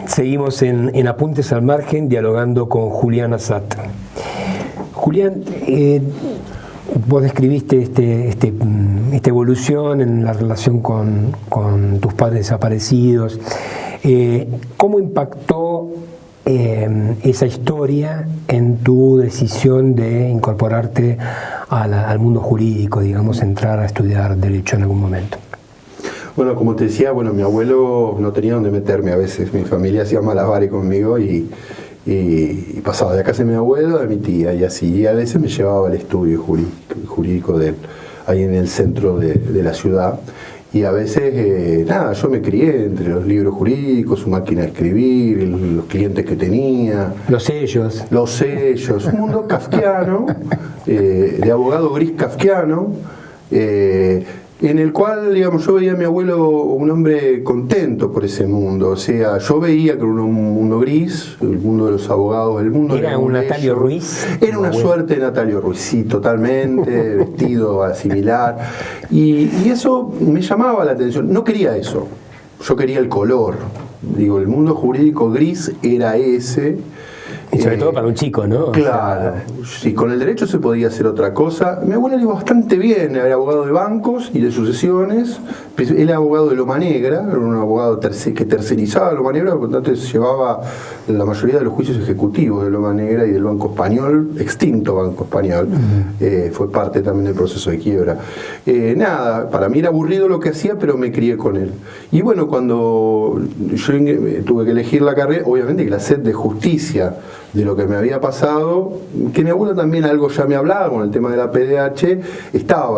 Seguimos en Apuntes al Margen, dialogando con Julián Assad. Julián, vos describiste esta evolución en la relación con tus padres desaparecidos. ¿Cómo impactó esa historia en tu decisión de incorporarte al mundo jurídico, digamos, entrar a estudiar Derecho en algún momento? Bueno, como te decía, mi abuelo no tenía dónde meterme a veces. Mi familia hacía malabares conmigo y pasaba de la casa de mi abuelo a mi tía, y así. Y a veces me llevaba al estudio jurídico de él, ahí en el centro de la ciudad. Y a veces, yo me crié entre los libros jurídicos, su máquina de escribir, los clientes que tenía. Los sellos. Un mundo kafkiano, de abogado gris kafkiano, en el cual, digamos, yo veía a mi abuelo un hombre contento por ese mundo. O sea, yo veía que era un mundo gris, el mundo de los abogados, el mundo ¿Era un Natalio Ruiz? Era una suerte de Natalio Ruiz, sí, totalmente, vestido similar. Y eso me llamaba la atención. No quería eso, yo quería el color. Digo, el mundo jurídico gris era ese. Y sobre todo para un chico, ¿no? Claro, sí, con el derecho se podía hacer otra cosa. Mi abuela le iba bastante bien, era abogado de bancos y de sucesiones. Él era abogado de Loma Negra, era un abogado que tercerizaba Loma Negra, por lo tanto se llevaba la mayoría de los juicios ejecutivos de Loma Negra y del Banco Español, extinto Banco Español. Fue parte también del proceso de quiebra. Para mí era aburrido lo que hacía, pero me crié con él. Y bueno, cuando yo tuve que elegir la carrera, obviamente que la sed de justicia de lo que me había pasado, que mi abuelo también algo ya me hablaba con el tema de la PDH,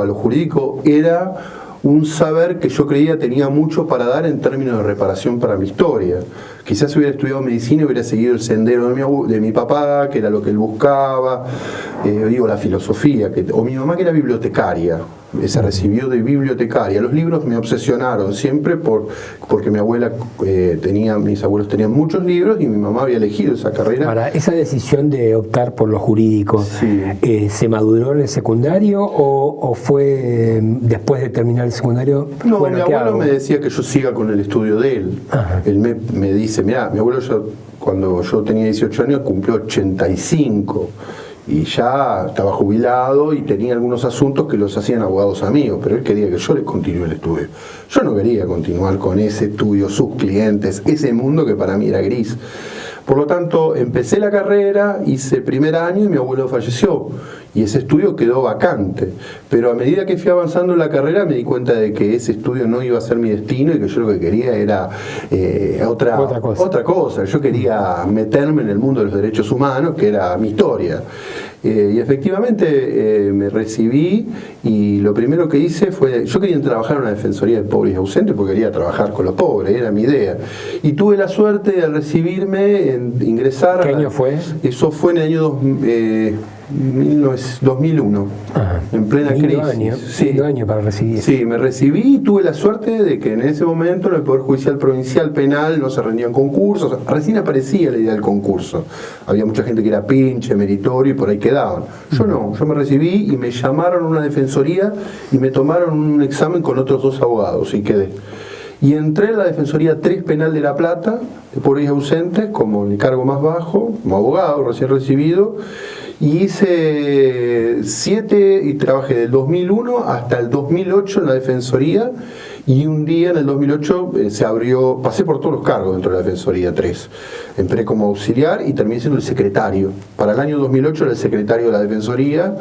lo jurídico era un saber que yo creía tenía mucho para dar en términos de reparación para mi historia. Quizás hubiera estudiado medicina y hubiera seguido el sendero de mi papá, que era lo que él buscaba, la filosofía, o mi mamá, que era bibliotecaria. Se recibió de bibliotecaria. Los libros me obsesionaron siempre porque mi abuela mis abuelos tenían muchos libros y mi mamá había elegido esa carrera. Ahora, esa decisión de optar por lo jurídico, sí. ¿se maduró en el secundario o fue después de terminar el secundario? No, mi abuelo me decía que yo siga con el estudio de él. Ajá. Él me dice, mirá, mi abuelo cuando yo tenía 18 años cumplió 85. Y ya estaba jubilado y tenía algunos asuntos que los hacían abogados amigos, pero él quería que yo le continúe el estudio. Yo no quería continuar con ese estudio, sus clientes, ese mundo que para mí era gris. Por lo tanto, empecé la carrera, hice el primer año y mi abuelo falleció. Y ese estudio quedó vacante. Pero a medida que fui avanzando en la carrera me di cuenta de que ese estudio no iba a ser mi destino y que yo lo que quería era otra cosa. Yo quería meterme en el mundo de los derechos humanos, que era mi historia. Y efectivamente me recibí y lo primero que hice fue, yo quería trabajar en una defensoría de pobres y ausentes porque quería trabajar con los pobres, era mi idea. Y tuve la suerte de recibirme, ingresar. ¿Qué año fue? Eso fue en el año 2001, ajá, en plena crisis. Sí, año para recibir. Sí, me recibí y tuve la suerte de que en ese momento en el Poder Judicial Provincial Penal no se rendían concursos, recién aparecía la idea del concurso. Había mucha gente que era pinche, meritorio y por ahí quedaban. Yo no, yo me recibí y me llamaron a una defensoría y me tomaron un examen con otros 2 abogados y quedé. Y entré en la Defensoría 3 Penal de La Plata, de pobres y ausentes, como el cargo más bajo, como abogado recién recibido. Y hice 7 y trabajé del 2001 hasta el 2008 en la Defensoría, y un día en el 2008 se abrió, pasé por todos los cargos dentro de la Defensoría 3. Entré como auxiliar y terminé siendo el secretario. Para el año 2008 era el secretario de la Defensoría.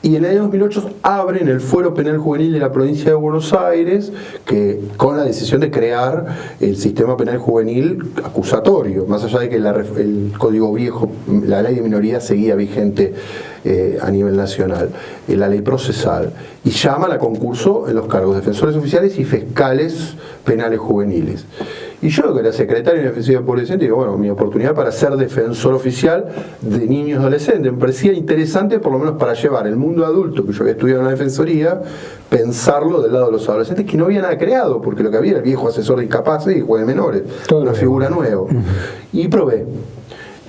Y en el año 2008 abren el Fuero Penal Juvenil de la provincia de Buenos Aires, que con la decisión de crear el sistema penal juvenil acusatorio, más allá de que el Código Viejo, la ley de minoría seguía vigente a nivel nacional, la ley procesal, y llaman a concurso en los cargos de defensores oficiales y fiscales penales juveniles. Y yo, que era secretario de Defensoría por Adolescentes, digo, bueno, mi oportunidad para ser defensor oficial de niños y adolescentes. Me parecía interesante, por lo menos para llevar el mundo adulto, que yo había estudiado en la Defensoría, pensarlo del lado de los adolescentes, que no había nada creado, porque lo que había era el viejo asesor de incapaces y juez de menores, una figura nueva. Y probé.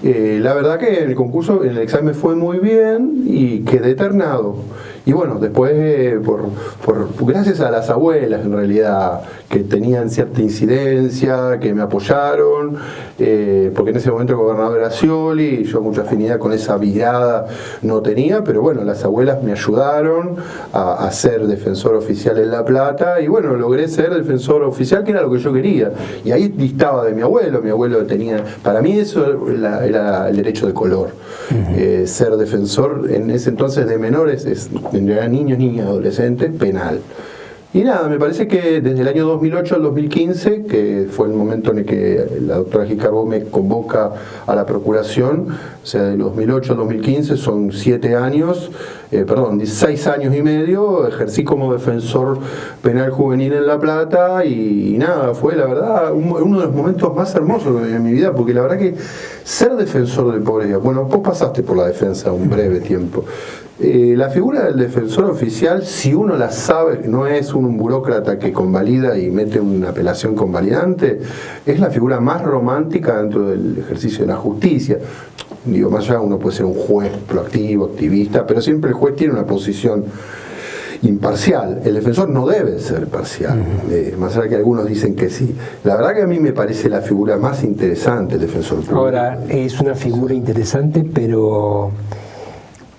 La verdad que en el concurso, en el examen fue muy bien y quedé ternado. Y bueno, después, gracias a las abuelas en realidad, que tenían cierta incidencia, que me apoyaron, porque en ese momento el gobernador era Scioli y yo mucha afinidad con esa mirada no tenía, pero bueno, las abuelas me ayudaron a ser defensor oficial en La Plata y bueno, logré ser defensor oficial, que era lo que yo quería. Y ahí distaba de mi abuelo tenía, para mí eso era el derecho de color. Ser defensor en ese entonces de menores, eran niños, niñas, adolescentes, penal. Y nada, me parece que desde el año 2008 al 2015, que fue el momento en el que la doctora Gicarbó me convoca a la procuración, o sea, del 2008 al 2015 son 7 años, 16 años y medio, ejercí como defensor penal juvenil en La Plata y nada, fue la verdad uno de los momentos más hermosos de mi vida, porque la verdad que ser defensor de pobreza, bueno, vos pasaste por la defensa un breve tiempo. La figura del defensor oficial, si uno la sabe, no es un burócrata que convalida y mete una apelación convalidante, es la figura más romántica dentro del ejercicio de la justicia. Digo, más allá uno puede ser un juez proactivo, activista, pero siempre el juez tiene una posición imparcial. El defensor no debe ser parcial, más allá que algunos dicen que sí. La verdad que a mí me parece la figura más interesante el defensor público. Ahora, es una figura interesante, pero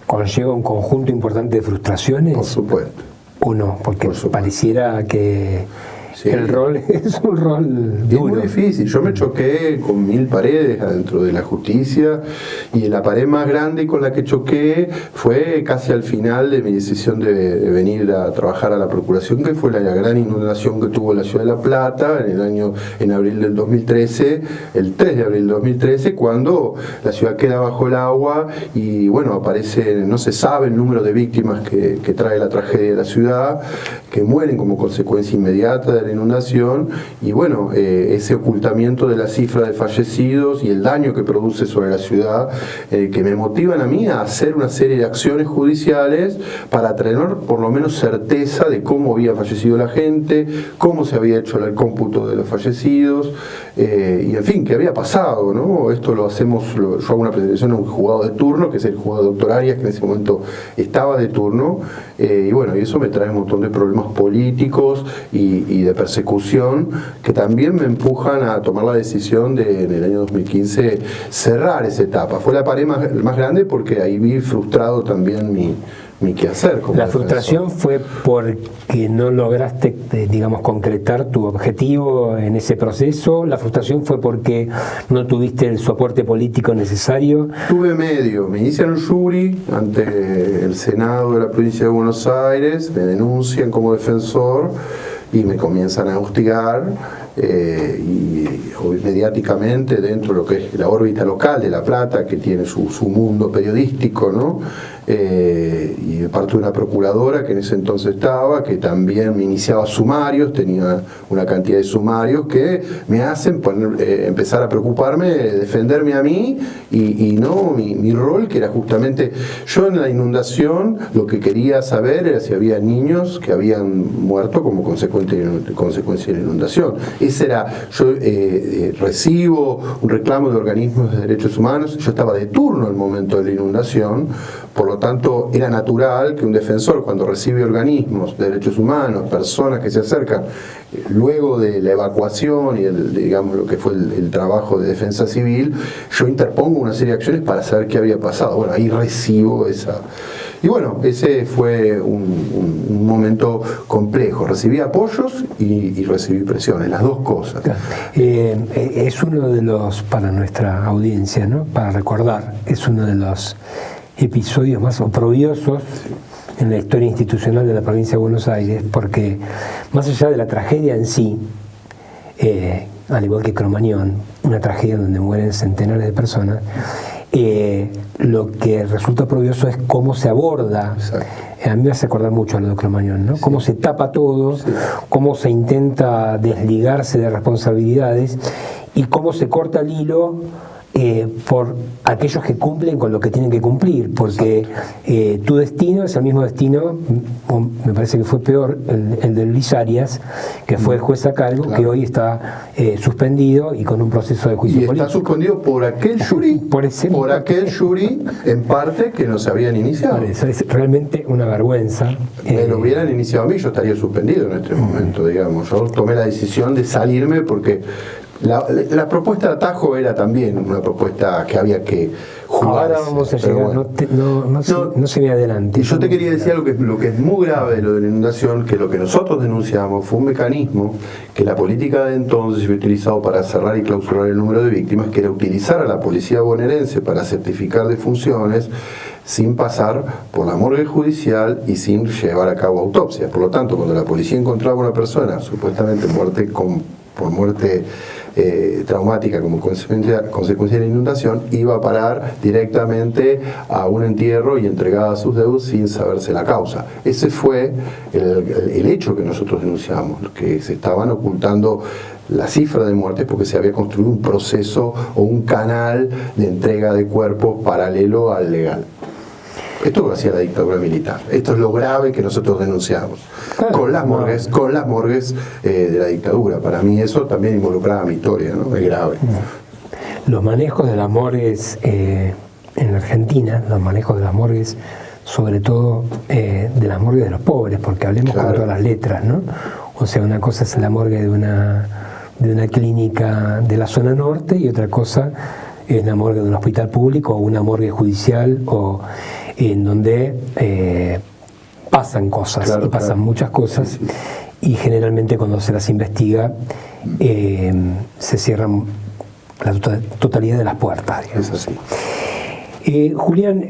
conlleva un conjunto importante de frustraciones. Por supuesto. ¿O no? Porque pareciera que sí, el rol es un rol duro. Es muy difícil. Yo me choqué con 1000 paredes adentro de la justicia y la pared más grande con la que choqué fue casi al final de mi decisión de venir a trabajar a la procuración, que fue la gran inundación que tuvo la ciudad de La Plata en abril del 2013, el 3 de abril del 2013, cuando la ciudad queda bajo el agua y bueno, aparece, no se sabe el número de víctimas que trae la tragedia de la ciudad, que mueren como consecuencia inmediata de la inundación y bueno, ese ocultamiento de la cifra de fallecidos y el daño que produce sobre la ciudad, que me motivan a mí a hacer una serie de acciones judiciales para tener por lo menos certeza de cómo había fallecido la gente, cómo se había hecho el cómputo de los fallecidos y en fin, qué había pasado, ¿no? Esto lo hacemos, yo hago una presentación a un juzgado de turno, que es el juzgado doctor Arias, que en ese momento estaba de turno, y bueno, y eso me trae un montón de problemas políticos y de persecución que también me empujan a tomar la decisión de en el año 2015 cerrar esa etapa. Fue la pared más grande porque ahí vi frustrado también mi quehacer. La frustración fue porque no lograste, digamos, concretar tu objetivo en ese proceso. La frustración fue porque no tuviste el soporte político necesario. Tuve medio. Me inician un jury ante el Senado de la provincia de Buenos Aires, me denuncian como defensor y me comienzan a hostigar y mediáticamente dentro de lo que es la órbita local de La Plata, que tiene su mundo periodístico, ¿no? Y de parte de una procuradora que en ese entonces estaba, que también me iniciaba sumarios, tenía una cantidad de sumarios que me hacen empezar a preocuparme, defenderme a mí y no mi rol, que era justamente yo en la inundación. Lo que quería saber era si había niños que habían muerto como consecuencia de la inundación. Ese era, yo recibo un reclamo de organismos de derechos humanos, yo estaba de turno en el momento de la inundación, por lo tanto era natural que un defensor, cuando recibe organismos de derechos humanos, personas que se acercan luego de la evacuación y digamos lo que fue el trabajo de defensa civil, yo interpongo una serie de acciones para saber qué había pasado. Bueno, ahí recibo esa. Y bueno, ese fue un momento complejo. Recibí apoyos y recibí presiones, las dos cosas. Es uno de los, para nuestra audiencia, ¿no? Para recordar, es uno de los episodios más oprobiosos en la historia institucional de la provincia de Buenos Aires, porque más allá de la tragedia en sí, al igual que Cromañón, una tragedia donde mueren centenares de personas, lo que resulta oprobioso es cómo se aborda. A mí me hace acordar mucho a lo de Cromañón, ¿no? Sí. Cómo se tapa todo, sí, cómo se intenta desligarse de responsabilidades y cómo se corta el hilo por aquellos que cumplen con lo que tienen que cumplir, porque tu destino es el mismo destino, me parece que fue peor el de Luis Arias, que fue el juez a cargo, claro, que hoy está suspendido y con un proceso de juicio político. Y está suspendido por aquel jury, por aquel jury en parte que no se habían iniciado. Por eso es realmente una vergüenza. Me lo hubieran iniciado a mí, yo estaría suspendido en este momento, digamos. Yo tomé la decisión de salirme porque la propuesta de atajo era también una propuesta que había que jugar. Ahora vamos a llegar, bueno, no se me adelante. Y yo te quería decir algo lo que es muy grave de lo de la inundación, que lo que nosotros denunciamos fue un mecanismo que la política de entonces había utilizado para cerrar y clausurar el número de víctimas, que era utilizar a la policía bonaerense para certificar defunciones sin pasar por la morgue judicial y sin llevar a cabo autopsias. Por lo tanto, cuando la policía encontraba a una persona supuestamente por muerte traumática como consecuencia de la inundación, iba a parar directamente a un entierro y entregada a sus deudos sin saberse la causa. Ese fue el hecho que nosotros denunciamos, que se estaban ocultando la cifra de muertes porque se había construido un proceso o un canal de entrega de cuerpos paralelo al legal. Esto lo hacía la dictadura militar. Esto es lo grave que nosotros denunciamos. Con las morgues de la dictadura. Para mí eso también involucraba mi historia, ¿no? Es grave. Los manejos de las morgues en la Argentina, los manejos de las morgues, sobre todo de las morgues de los pobres, porque hablemos con todas las letras, ¿no? O sea, una cosa es la morgue de una clínica de la zona norte y otra cosa es la morgue de un hospital público o una morgue judicial o en donde pasan cosas, y pasan muchas cosas, y generalmente cuando se las investiga se cierran la totalidad de las puertas, digamos. Es así. Julián,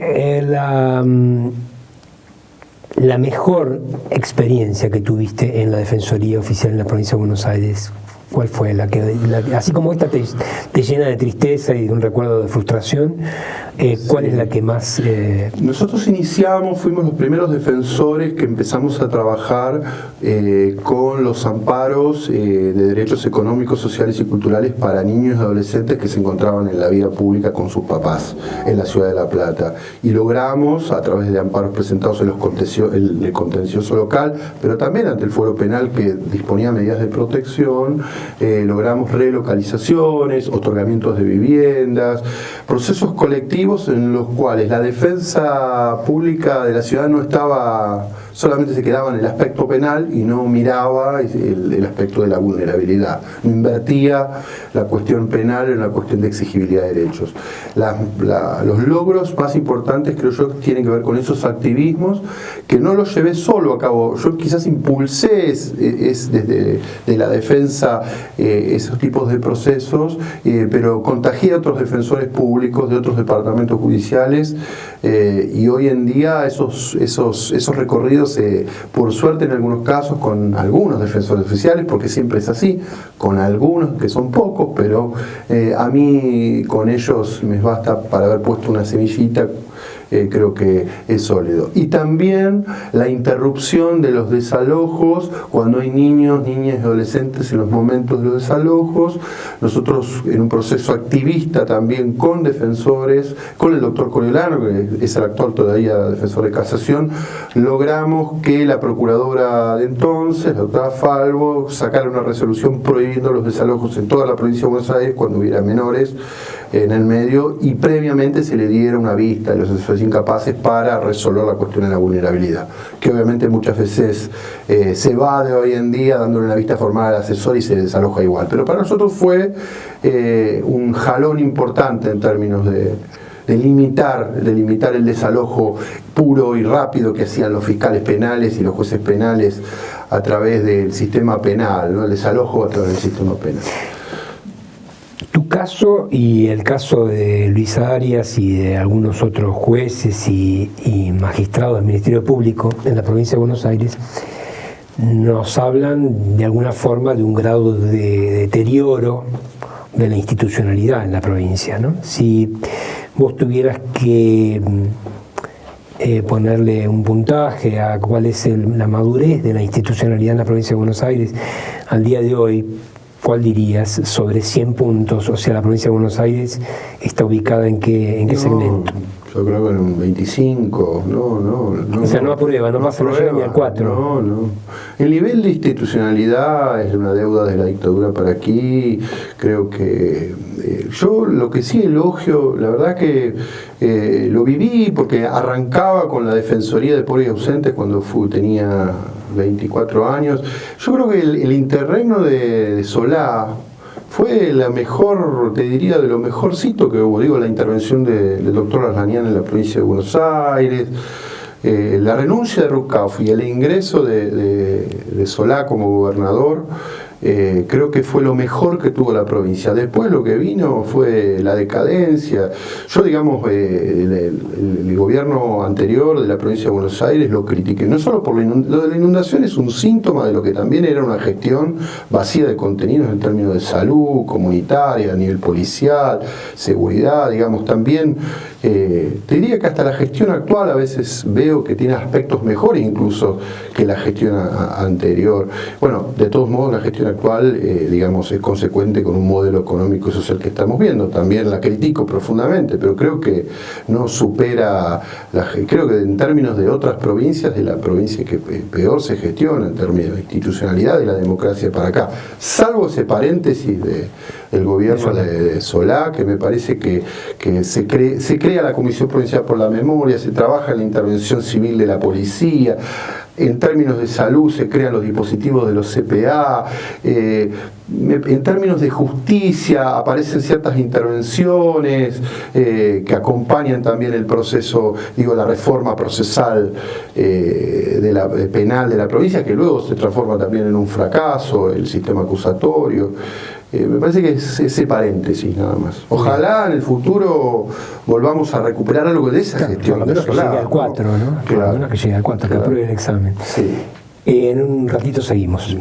la mejor experiencia que tuviste en la Defensoría Oficial en la provincia de Buenos Aires, ¿cuál fue? Así como esta te llena de tristeza y de un recuerdo de frustración, ¿cuál es la que más...? Nosotros fuimos los primeros defensores que empezamos a trabajar con los amparos de derechos económicos, sociales y culturales para niños y adolescentes que se encontraban en la vida pública con sus papás en la ciudad de La Plata. Y logramos, a través de amparos presentados en el contencioso local, pero también ante el fuero penal que disponía medidas de protección, logramos relocalizaciones, otorgamientos de viviendas, procesos colectivos en los cuales la defensa pública de la ciudad no estaba, solamente se quedaba en el aspecto penal y no miraba el aspecto de la vulnerabilidad, no invertía la cuestión penal en la cuestión de exigibilidad de derechos. Los logros más importantes, creo yo, tienen que ver con esos activismos que no los llevé solo a cabo. Yo quizás impulsé desde de la defensa esos tipos de procesos, pero contagié a otros defensores públicos de otros departamentos judiciales, y hoy en día esos recorridos, por suerte en algunos casos con algunos defensores oficiales, porque siempre es así, con algunos que son pocos, pero a mí con ellos me basta para haber puesto una semillita. Creo que es sólido. Y también la interrupción de los desalojos cuando hay niños, niñas y adolescentes en los momentos de los desalojos. Nosotros, en un proceso activista también con defensores, con el doctor Coriolano, que es el actual todavía defensor de casación, logramos que la procuradora de entonces, la doctora Falvo, sacara una resolución prohibiendo los desalojos en toda la provincia de Buenos Aires cuando hubiera menores en el medio, y previamente se le diera una vista a los asesores incapaces para resolver la cuestión de la vulnerabilidad, que obviamente muchas veces se va de hoy en día dándole una vista formal al asesor y se desaloja igual, pero para nosotros fue un jalón importante en términos de limitar el desalojo puro y rápido que hacían los fiscales penales y los jueces penales a través del sistema penal, ¿no? El desalojo a través del sistema penal. Tu caso y el caso de Luis Arias y de algunos otros jueces y magistrados del Ministerio Público en la provincia de Buenos Aires nos hablan de alguna forma de un grado de deterioro de la institucionalidad en la provincia, ¿no? Si vos tuvieras que ponerle un puntaje a cuál es la madurez de la institucionalidad en la provincia de Buenos Aires al día de hoy, ¿cuál dirías sobre 100 puntos? O sea, la provincia de Buenos Aires está ubicada en qué segmento. Yo creo que en un 25, no. O sea, no aprueba, no pasa ni al 4. No. El nivel de institucionalidad es una deuda de la dictadura para aquí. Creo que yo lo que sí elogio, la verdad que lo viví porque arrancaba con la Defensoría de Pobres y Ausentes cuando tenía 24 años. Yo creo que el interregno de Solá fue la mejor, te diría, de lo mejorcito que hubo. Digo, la intervención del doctor Arlanian en la provincia de Buenos Aires, la renuncia de Rucauf y el ingreso de Solá como gobernador, creo que fue lo mejor que tuvo la provincia. Después lo que vino fue la decadencia. Yo, digamos, el gobierno anterior de la provincia de Buenos Aires lo critiqué, no solo por lo de la inundación, es un síntoma de lo que también era una gestión vacía de contenidos en términos de salud, comunitaria, a nivel policial, seguridad, digamos, también. Te diría que hasta la gestión actual a veces veo que tiene aspectos mejores incluso que la gestión anterior. Bueno, de todos modos la gestión actual, digamos, es consecuente con un modelo económico y social que estamos viendo. También la critico profundamente, pero creo que no supera, creo que en términos de otras provincias, de la provincia que peor se gestiona en términos de institucionalidad de la democracia para acá, salvo ese paréntesis del gobierno de Solá, que me parece que se crea la Comisión Provincial por la Memoria, se trabaja en la intervención civil de la policía. En términos de salud se crean los dispositivos de los CPA, en términos de justicia aparecen ciertas intervenciones que acompañan también el proceso, digo, la reforma procesal penal de la provincia, que luego se transforma también en un fracaso, el sistema acusatorio. Me parece que es ese paréntesis nada más. Ojalá en el futuro volvamos a recuperar algo de esa gestión. Por lo menos que llegue al 4, ¿no? Por lo menos que llegue al 4, que apruebe el examen. Sí. En un ratito seguimos.